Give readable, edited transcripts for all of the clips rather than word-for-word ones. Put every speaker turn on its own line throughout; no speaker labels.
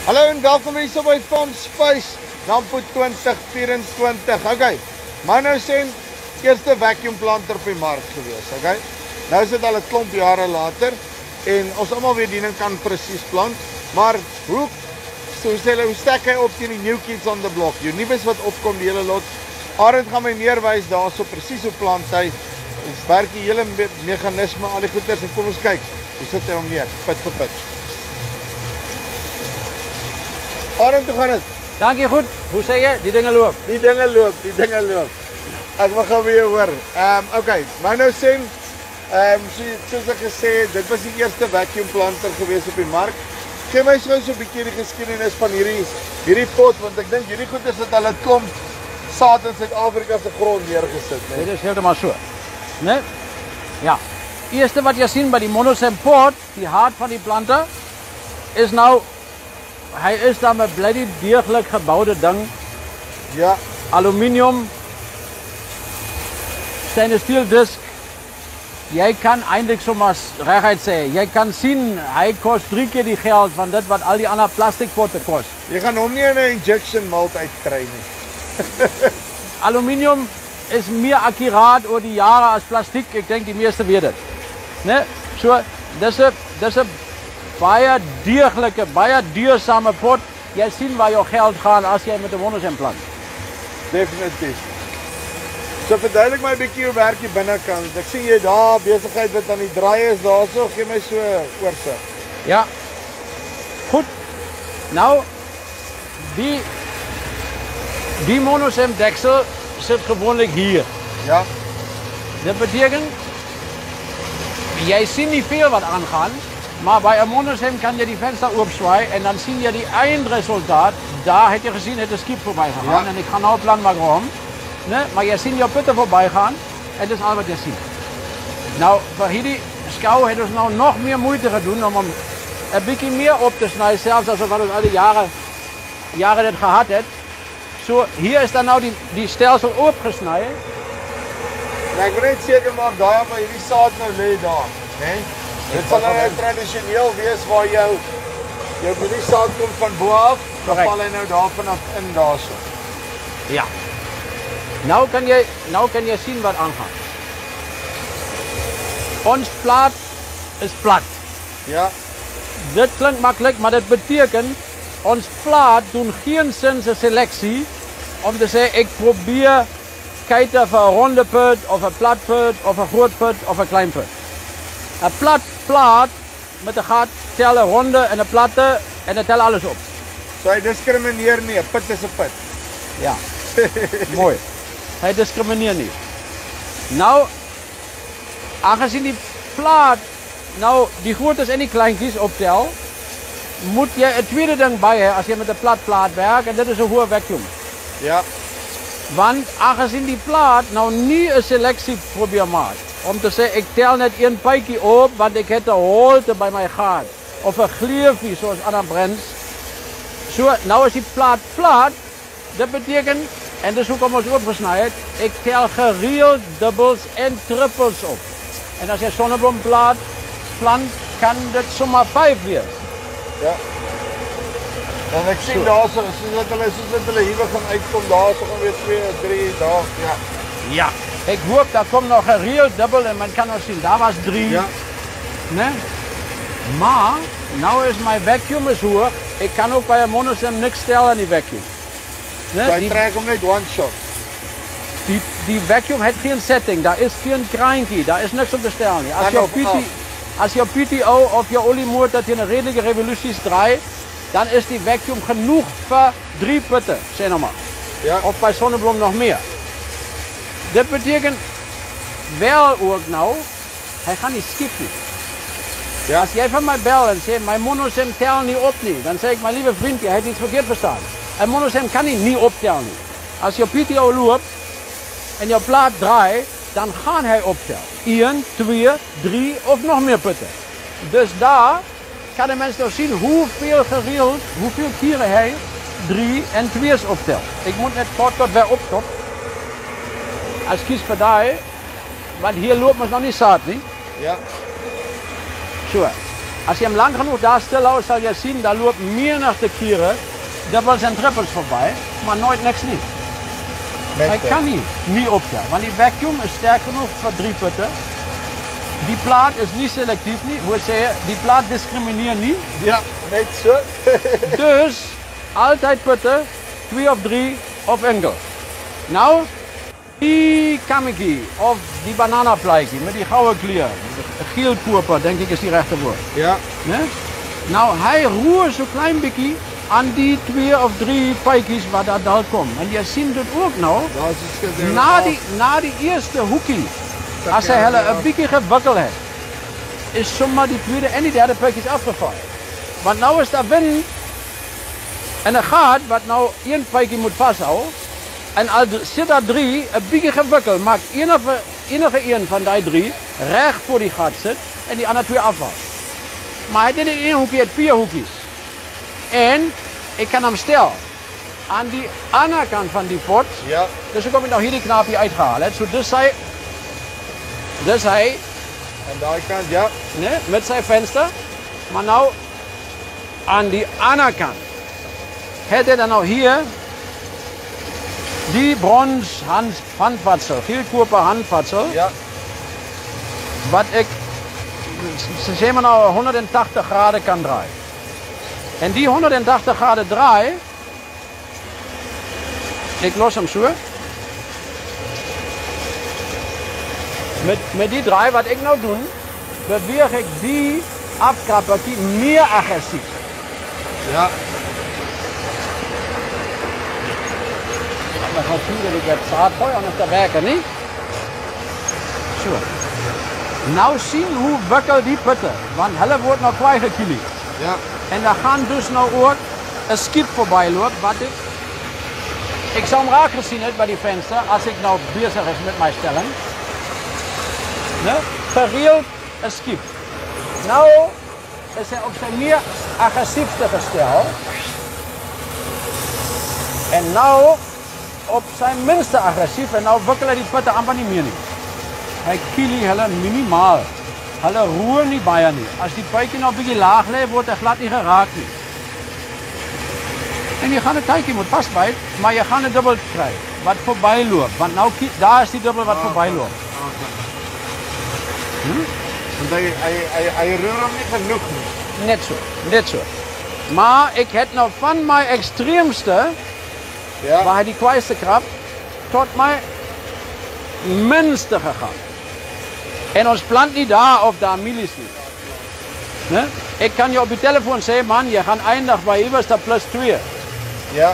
Hallo en welkom hier by Farm Space, Nampo 2024. Okay, nou sien eerste vacuum planter op die mark gewees, okay? Nou is dit al 'n klomp jare later en ons almal weet die ding kan presies plant, maar hoe stek hy op teen die new kids on the block? Die nuus wat opkom die hele lot. Arend gaan my meer wys daarso presies hoe plant hy. Ons werk die hele meganisme, al die goeders en kom ons kyk. Hoe sit hy hom neer? Pit vir pit. Arend, hoe gaan dit?
Dankie, goed. Hoe sê jy? Die dinge loop.
Die dinge loop. Ek wil gou weer hoor. Okay, maar nou sê soos ek gesê het, dit was die eerste vacuum planter gewees op die mark. Gee my so 'n bietjie die geskiedenis van hierdie pot, want ek dink hierdie goed is dit al 'n klomp saad in Suid-Afrika se grond neergesit, né?
Dit is heeltemal so. Né? Ja. Eerste wat jy sien by die Monosem pot, die hart van die planter, is nou, hy is dan 'n bloody deeglik geboude ding.
Ja.
Aluminium, stainless steel disk. Jy kan eintlik sommer reguit sê, jy kan sien hy kos 3 keer die geld van dit wat al die ander plastiekpotte kos.
Jy gaan hom nie in 'n injection mold uitkry nie.
Aluminium is meer akkuraat oor die jare as plastiek. Ek dink die meeste weet dit. Né? So dis 'n baie deeglike, baie duursame pot. Jy sien waar jou geld gaan as jy met 'n Monosem plant.
Definitief. So verduidelik my 'n bietjie hoe werk die binnekant. Ek sien jy daar besigheid wat aan die draai is daarso. Gee my so oorsig.
Ja. Goed. Nou die Monosem deksel sit gewoonlik hier.
Ja.
Dit beteken jy sien nie veel wat aangaan, maar by 'n Monosem kan jy die venster oopswaai en dan sien jy die eindresultaat. Daar het jy gesien het 'n skip verbygegaan, en ek gaan nou plan maak waarom. Nee, maar jy sien jou putte verbygaan en dis al wat jy sien. Nou vir hierdie skou het ons nou nog meer moeite gedoen om 'n bietjie meer op te sny, selfs as wat ons al die jare dit gehad het. So hier is dan nou die stelsel oopgesny.
En ek wil net seker maak daai op hierdie saad nou lê daar, né? Dit sal nou tradisioneel wees waar jou hierdie saad kom van bo af, dan val hy nou daarvan af in daarso.
Ja. Nou kan jy sien wat aangaan. Ons plaat is plat.
Ja.
Dit klink maklik, maar dit beteken ons plaat doen geen sins 'n seleksie om te sê ek probeer kyte vir 'n ronde put of 'n plat put of 'n groot put of 'n klein put. 'n Plat plaat met 'n gat tel 'n ronde en 'n platte en dit tel alles op.
So hy diskrimineer nie, 'n put is 'n put.
Ja. Mooi. Hy diskrimineer nie. Nou aangesien die plaat nou die grootes en die kleintjies optel, moet jy 'n tweede ding by hê as jy met 'n plat plaat werk en dit is 'n hoë vacuum.
Ja.
Want aangesien die plaat nou nie 'n seleksie probeer maak om te sê ek tel net een pytjie op want ek het 'n holte by my gat of 'n gleufie soos ander brands. So nou as die plaat plat, dit beteken en dis hoekom ons oopgesny het, ek tel gereeld dubbels en trippels op. En as jy sonneblomplaat plant, kan dit sommer 5 wees.
Ja. En ek sien daarso, soos dit hulle hier gaan uitkom, daarso gaan weer 2, 3 dae, ja.
Ja. Ek hoop daar kom nog gereeld dubbel en man kan nou sien, daar was 3.
Ja.
Né? Maar nou is my vacuum is hoog. Ek kan ook by 'n Monosem niks stel aan die vacuum.
Né? Jy trek hom net one shot.
Die vacuum het geen setting, daar is geen kraantjie, daar is niks om te stel nie. As jou PTO of jou oliemotor teen 'n redelike revolusies draai, dan is die vacuum genoeg vir 3 putte, sê nou maar.
Ja.
Of by sonneblom nog meer. Dit beteken wel ook nou, hy gaan nie skip nie. Ja. As jy van my bel en sê my Monosem tel nie op nie, dan sê ek my liewe vriend, jy het iets verkeerd verstaan. 'n Monosem kan nie optel nie. As jou PTO loop en jou plaat draai, dan gaan hy optel. 1, 2, 3 of nog meer putte. Dus daar kan de mens nou zien hoeveel keren hij 3 en 2's optelt. Ik moet net kort tot weer optop. Als kies voor daar, want hier loopt ons nog niet zaad, niet?
Ja.
Zo. Als je hem lang genoeg daar stil houdt, zal je zien, daar loopt menigte kieren, dubbels en trippels voorbij, maar nooit niks niet. Hij kan niet opgaan, want die vacuüm is sterk genoeg voor 3 putten. Die plaat is niet selectief, niet. Hoe zeg je, die plaat discrimineert niet.
Ja, net zo.
Dus, altijd putten, 2 of 3 of enkel. Nou, die kamiki of die bananapleikie met die gouden kleur, geelpurper denk ik is die rechte woord.
Ja.
Ne? Nou, hij roert zo'n klein beetje aan die 2 of 3 pijkjes waar dat dal komt. En je ziet het ook nou, na die eerste hoekie, als hij een beetje gewikkeld heeft, is zomaar die tweede en die derde pijkjes afgevallen. Want nou is daar wind en een gaat wat nou 1 pijkje moet vasthouden. En als zit daar 3, een beetje gewikkeld, maakt enige een van die 3 recht voor die gat zit en die andere 2 afvalt. Maar hij deed in 1 hoekje, 4 hoekjes. En ik kan hem stellen aan die andere kant van die pot.
Ja.
Dus dan kom ik nou hier die knaapje uitgehaald. Zo dus hij.
En daar kant, ja.
Nee, met zijn venster. Maar nou aan die andere kant. Heeft hij dan nou hier die brons handvatsel, geelkoper handvatsel.
Ja.
Wat ik, zeg maar nou 180 graden kan draaien. En die 180 graden draai, ik los hem zo. Met die draai wat ik nou doe, beweeg ik die afkrappertje meer agressief.
Ja.
We gaan zien dat ik het zaad gooi, anders dat werken niet. Zo. Nou zien hoe wikkel die putten, want hulle wordt nog kwijtgekili.
Ja.
En daar gaan dus nou ook een schip voorbij loopt, wat ik zou hem raak gezien hebben bij die venster, als ik nou bezig is met mijn stelling. Ne? Gereeld een schip. Nou is hij op zijn meer agressiefste gesteld. En nou op zijn minste agressief en nou wikkelen die putten amper niet meer niet. Hij kieli hulle minimaal. Hulle roer niet bij niet. Als die pijkje nou een beetje laag ligt, wordt hij glad niet geraakt niet. En je gaat een tijdje moet vastbijten, maar je gaat een dubbel krijgen. Wat voorbij loopt. Want nou, daar is die dubbel wat voorbij loopt.
Want hij roert hem niet genoeg.
Net zo. Maar ik heb nou van mijn extreemste,
Ja.
waar hij die kwijste krap, tot mijn minste gegaan. En ons plant niet daar of daar millies niet. Ne? Ik kan je op je telefoon zeggen, man, je gaat eindig bij Iversta plus 2.
Ja.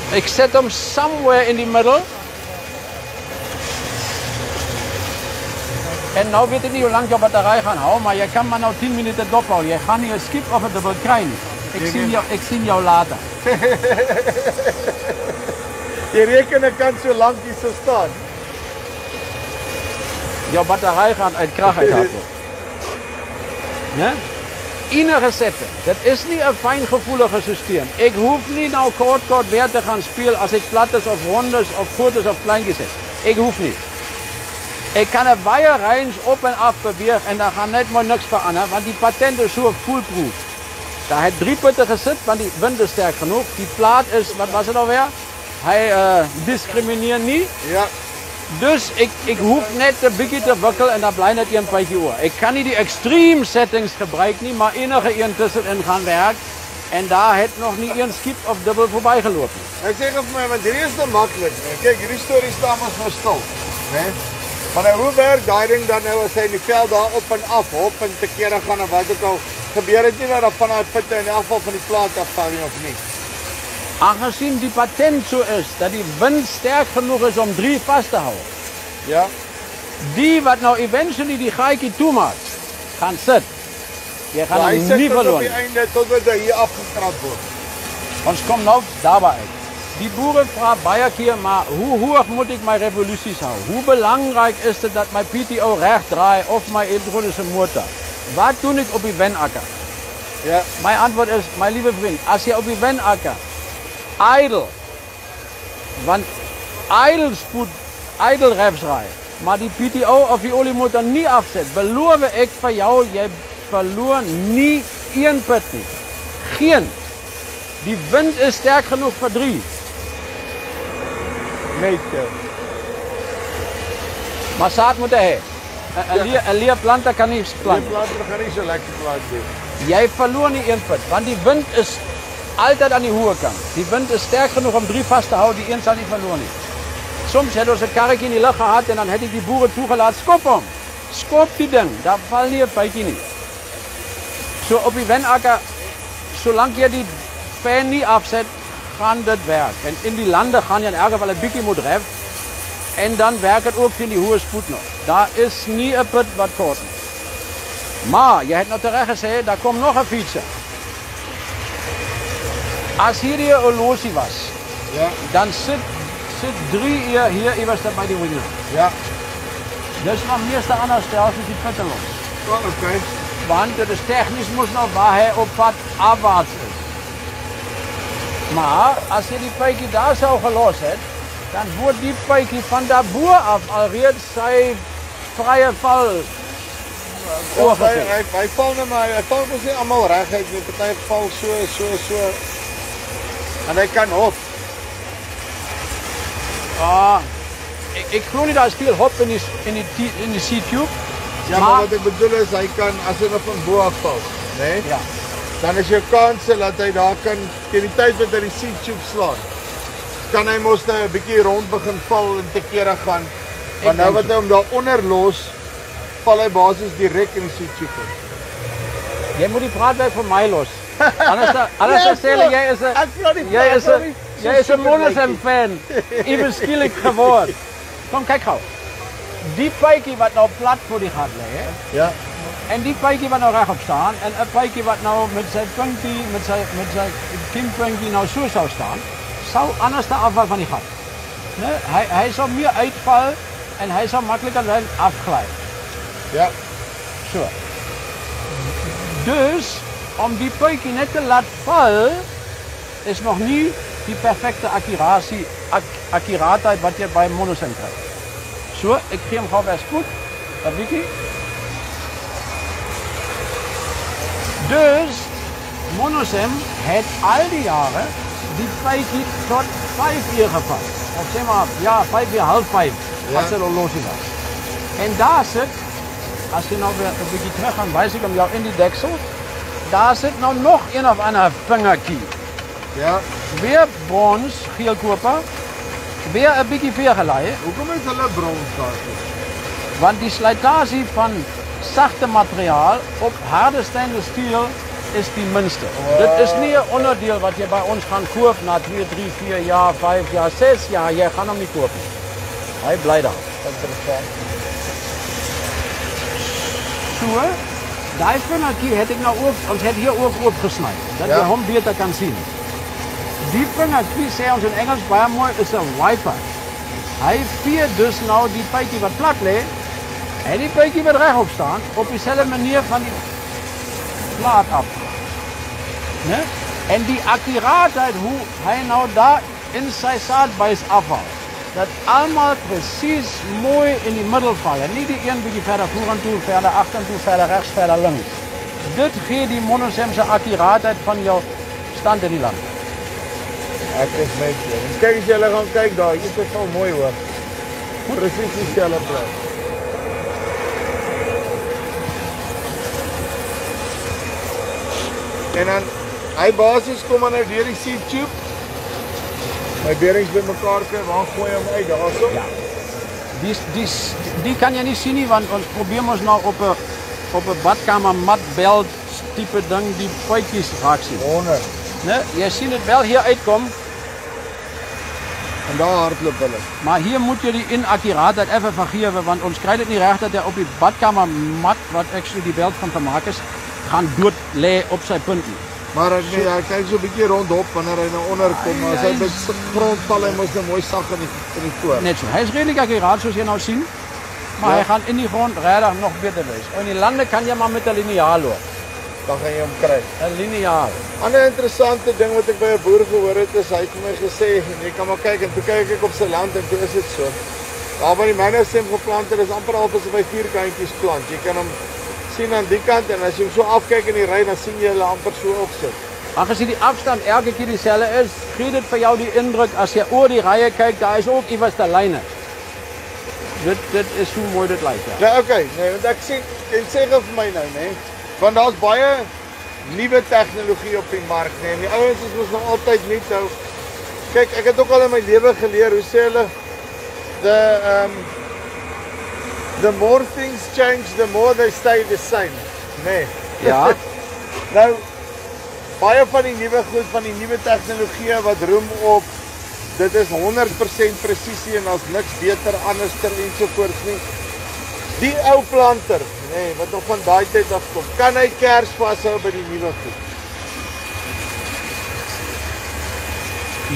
Ik zet hem somewhere in die middel. En nou weet ik niet hoe lang je batterij gaat houden, maar je kan maar nou 10 minuten ophouden. Je gaat niet een skip of een dubbel krijgen. Ik zie jou later.
Die rekening kan zo lang niet zo staan.
Jouw batterij gaat uit kracht uit. Ja? Enige zetten. Dat is niet een fijngevoelige systeem. Ik hoef niet nou kort weer te gaan spelen als ik plattes of rondes of kortes of kleintjes heb. Ik hoef niet. Ik kan een wire range op en af bewegen en daar gaat net maar niks veranderen, want die patent is zo foolproof. Daar heeft 3 putten gezet, want die wind is sterk genoeg. Die plaat is, wat was het alweer? Hij discrimineert niet.
Ja.
Dus ik hoef net een beetje te wikkelen en dan blijft net een beetje oor. Ik kan niet die extreme settings gebruiken, maar enige een tussenin gaan werken. En daar heeft nog niet een skip of dubbel voorbij gelopen.
Hij zegt voor mij, want dit is te makkelijk. Kijk, die story staan ons maar stil. Nee? Maar hoe werkt die ding dan nou as hy in die veld daar op en af, hop en te kere gaan en wat ook al, gebeur het nie dat dat vanuit putte in die afval van die plaat afval nie of nie?
Aangezien die patent zo is dat die wind sterk genoeg is om 3 vast te houden.
Ja?
Die wat nou eventually die gaatje toemaakt, gaan zitten. Je gaat
Hy
hem
sit
niet
tot op
verloren.
die einde totdat hy hier afgekrapt word.
Ons komt nou daarbij uit. Die boeren vragen baie keer, maar hoe hoog moet ik mijn revoluties houden? Hoe belangrijk is het dat mijn PTO recht draait of mijn elektronische motor? Wat doe ik op die wenakker?
Ja.
Mijn antwoord is, mijn lieve vriend, als je op die wenakker idle, want idle reps rijdt, maar die PTO of die oliemotor niet afzet, beloof ik van jou, jij verloor nie een put nie. Geen. Die wind is sterk genoeg vir 3.
Net.
Maar saad moet hy hê. 'n leë plante kan nie
Die
plant.
planter gaan nie so lekker plant nie.
Jy verloor nie een put, want die wind is altyd aan die hoë kant. Die wind is sterk genoeg om 3 vas te hou, die een sal nie verloor nie. Soms het ons 'n karretjie in die lug gehad en dan het ek die boere toegelaat, skop hom. Skop die ding, daar val nie 'n bytjie nie. So op die wenakker, solank jy die fan nie afset, gaan dit werk. En in die lande gaan jy in elk geval 'n bietjie moet ref. En dan werk dit ook teen die hoë spoed nog. Daar is nie 'n put wat kort nie. Maar jy het nou tereg gesê, daar kom nog 'n feature. As hierdie 'n horlosie was,
Ja,
dan sit 3 hier iewers by die window.
ja.
Dis nog meeste ander stelsels die putte los.
Okay.
Want dit is tegnies mos nog waar hy op pad afwaarts is. Maar as jy die pypie daar sou gelos het, dan word die pypie van daarbo af alreeds sy vrye val oorgegee.
Hy val net maar, hy val mos nie almal reguit nie. Party val so. En hy kan hop.
Ek glo nie daar is veel hop in die C-tube.
Ja, maar wat ek bedoel is, hy kan, as hy nog van bo af val, né?
Ja.
Dan is jou kanse dat hy daar kan, teen die tyd wat hy die seat-tube slaan, kan hy mos nou 'n bietjie rond begin val en te kere gaan. Want nou wat hy hom daar onder los, val hy basies direk in die seat-tube.
Jy moet die praatwerk vir my los. Anders sê hulle jy is 'n Monosem fan. Ewen skielik geword. Kom kyk gou. Die pypie wat nou plat voor die gat lê,
Ja.
en die pypie wat nou regop staan en 'n pypie wat nou met sy puntie, met sy kimpuntie nou so sou staan, sou anders afval van die gat. Né? Hy sou meer uitval en hy sou makliker afgly.
Ja.
So. Dus om die pypie net te laat val is nog nie die perfekte akkuraatheid wat jy by Monosem kry. So, ek gee hom gou weer spoed, 'n bietjie. Dus Monosem het al die jare die pypie tot 5 uur gevat. Of sê maar, ja, 5 uur, half 5,
Ja.
as hy horlosie was. En daar sit, as jy nou weer 'n bietjie terug gaan, wys ek hom jou in die deksel, daar sit nou nog een of ander vingertjie.
Ja.
Weer brons, geelkoper, weer 'n bietjie veergelei,
Hoekom is hulle brons daar?
want die slijtasie van sagte materiaal op harde stainless steel is die minste. Dit is nie 'n onderdeel wat jy by ons gaan koop na 2, 3, 4 jaar, 5 jaar, 6 jaar, jy gaan hom nie koop nie. Hy bly daar.
Interessant.
So, daai vingertjie het ek nou ook, ons het hier ook oopgesny, dat jy hom beter kan sien. Die vingertjie, sê ons in Engels baie mooi, is 'n wiper. Hy vee dus nou die pypie wat plat lê en die pypie wat regop staan op dieselfde manier van die plaat af. Né? En die akkuraatheid hoe hy nou daar in sy saadbuis afhaal, dat almal presies mooi in die middel val en nie die een bietjie verder vorentoe, verder agtertoe, verder regs, verder links. Dit gee die Monosem se akkuraatheid van jou stand in die land.
Ek is met jou. Kyk as jy hulle gaan kyk daar, dit is al mooi hoor. Presies dieselfde plek. En dan hy basies kom maar nou deur die seat-tube. My bearings bymekaar kry, waar gooi hom uit daarso?
Ja. Die kan jy nie sien nie, want ons probeer ons nou op 'n badkamer matbelt tipe ding die puitjies raak sien.
Wonder.
Né? Jy sien dit wel hier uitkom,
En daar hardloop hulle.
maar hier moet jy die inakkuraatheid effe vergewe, want ons kry dit nie reg dat hy op die badkamer mat wat actually die belt van gemaak is, gaan dood lê op sy punt nie.
Maar ek nee, hy kyk so 'n bietjie rondop wanneer hy nou onder kom, maar as hy by die grond val, hy mos nou mooi sag in die voor.
Net so. Hy is redelijk akkuraat soos jy nou sien, maar hy gaan in die grond regtig nog beter wees. In die lande kan jy maar met 'n liniaal loop.
Dan gaan jy hom kry.
'n Liniaal.
Ander interessante ding wat ek by 'n boer gehoor het is hy het vir my gesê jy kan maar kyk en toe kyk ek op sy land en toe is dit so. Daar waar die Monosem geplant het is amper al asof hy vierkantjies plant. Jy kan hom sien aan die kant en as jy so afkyk in die ry, dan sien jy hulle amper so op sit.
Aangezien die afstand elke keer dieselfde is, gee dit vir jou die indruk, as jy oor die rye kyk, daar is ook iewers 'n lyne. Dit is hoe mooi dit lyk, ja.
Ja, okay, nee, want ek sien, en sê gou vir my nou, nee, want daar's baie nuwe tegnologie op die mark, nee, en die ouens is mos nog altyd nuut nou. Kyk, ek het ook al in my lewe geleer, hoe sê hulle, the more things change, the more they stay the same, nee.
Ja.
Nou, baie van die nuwe goed, van die nuwe tegnologie wat roem op, dit is 100% presisie en as niks beter, anderster ensovoorts nie. Die ou planter, nee, wat nog van daai tyd af kom, kan hy kers vashou by die nuwe goed.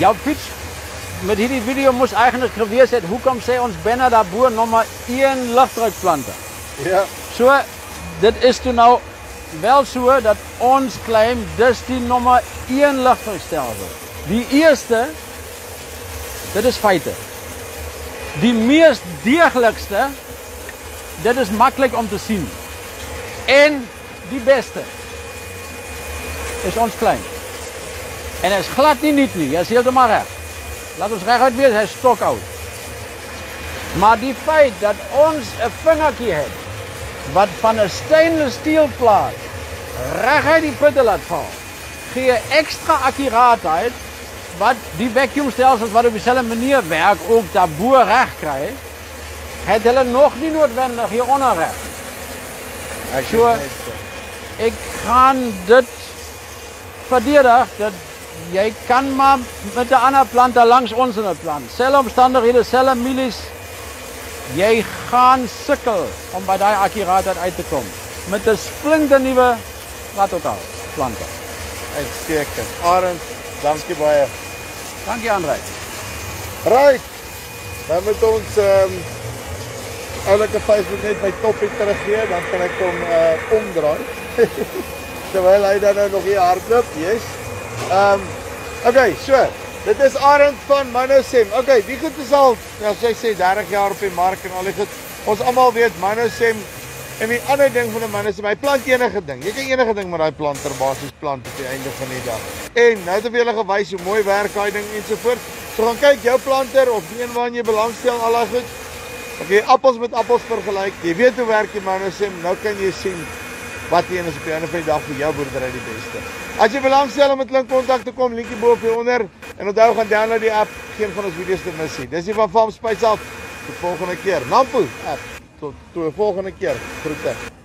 Jou fiets met hierdie video moes eigenlijk gewees het, hoekom sê ons binne daarboor nog maar 1 lugdrukplanter.
Ja.
So, dit is toe nou wel so dat ons claim dis die nommer 1 lugdrukstelsel. Die eerste, dit is feite. Die meest deeglikste, dit is maklik om te sien. En die beste is ons claim. En hy is glad nie niet nie, hy is heeltemal reg. Laat ons reguit wees, hy is stokoud. Maar die feit dat ons 'n vingertjie het wat van 'n stainless steel plaat reguit die putte laat val, gee ekstra akkuraatheid wat die vacuumstelsels wat op dieselfde manier werk ook daarbo reg kry, het hulle nog nie noodwendig hieronder reg. So, ek gaan dit verdedig dat jy kan maar met 'n ander planter langs ons in 'n plant. Selfe omstandighede, selfe milies. Jy gaan sukkel om by daai akkuraatheid uit te kom. Met 'n splinternuwe wat ook al planter.
Uitstekend. Arend, dankie baie.
Dankie André.
Right. Dan moet ons oulike 5 minute net my toppie teruggee, dan kan ek hom omdraai. Terwyl hy dan nou nog hier hardloop, yes. Okay, so, dit is Arend van Manosem. Okay, die goed is al, as jy sê, 30 jaar op die mark en al die goed. Ons almal weet Manosem, en die ander ding van die Manosem, hy plant enige ding. Jy kan enige ding met daai planter basis plant op die einde van die dag. En nou het ek vir julle gewys hoe mooi werk daai ding ensovoort. So gaan kyk jou planter of die een waarin jy belangstel, al daai goed. Okay, appels met appels vergelyk. Jy weet hoe werk die Manosem, nou kan jy sien wat een is op die einde van die dag vir jou boerdery die beste. As jy belangstel om met hulle in kontak te kom, linkie bo of hieronder. En onthou, gaan download die app, geen van ons video's te mis nie. Dis die van Farm Spice af. Tot volgende keer. Nampo app. Tot volgende keer. Groete.